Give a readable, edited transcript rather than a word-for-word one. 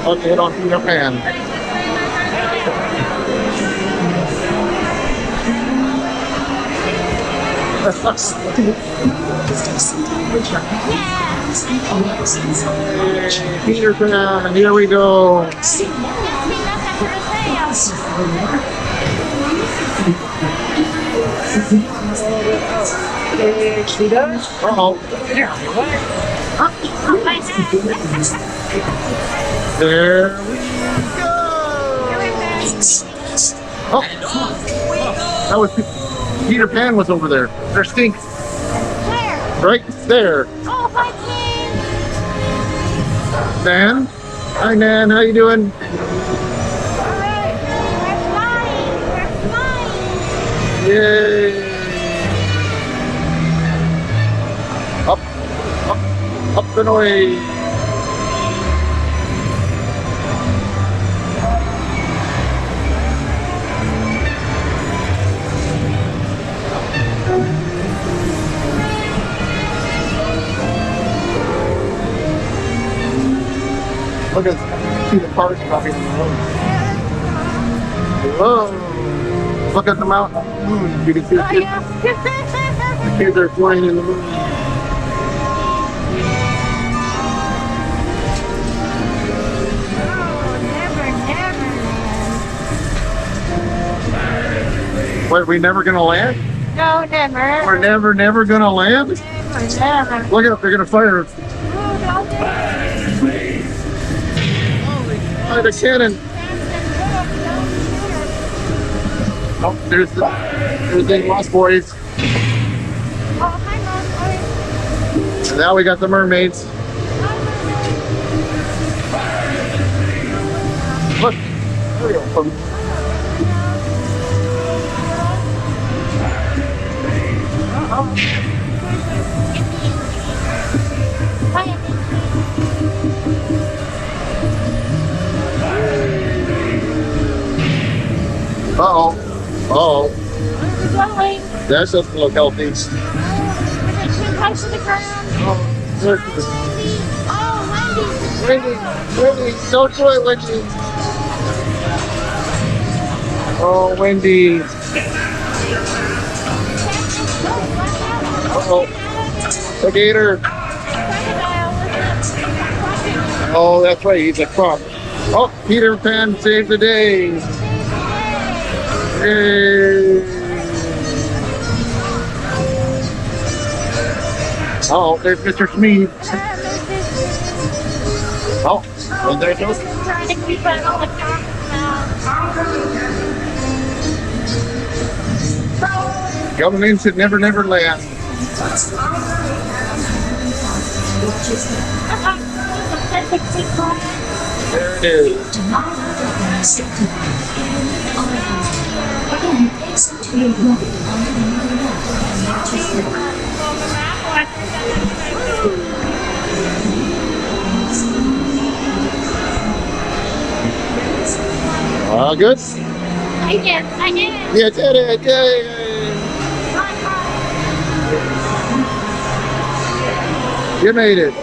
about to hit on Peter Pan. Peter Pan, here we go. Uh-oh. There we go. Oh, that was Peter Pan was over there. There stinks. Where? Right there. Oh, hi, King. Nan? Hi, Nan. How you doing? Alright, we're flying. Yay. Up, up, up and away. Look at see the cars coming in the road. Whoa! Look at the mountain. You can see the kids. The kids are flying in the moon. What, we never gonna land? No, never. We're never gonna land? Never. Look out, they're gonna fire. Fire the cannon. Oh, there's the Lost Boys. And now we got the mermaids. Look, there we go. Uh-oh. Uh-oh. That doesn't look healthy. Is it too close to the ground? Oh, Wendy, don't do it, Wendy. Oh, Wendy. Uh-oh. The gator. Oh, that's right, he's a croc. Oh, Peter Pan saved the day. Yay. Oh, there's Mr. Smeed. Oh, and there's those. Trying to keep it on the top. Coming into Never Never Land. There it is. Good? I did. You did it, yay! You made it.